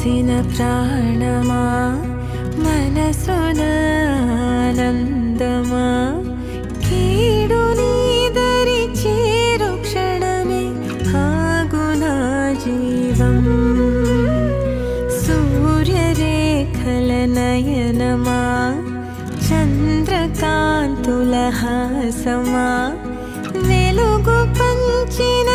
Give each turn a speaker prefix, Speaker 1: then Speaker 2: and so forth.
Speaker 1: పోసిన ప్రాణమా మనసున ఆనందమా కీడు నీదరి చేరు క్షణమే ఆగునా జీవం సూర్యరేఖల నయనమా చంద్రకాంతుల హాసమా వెలుగు పంచిన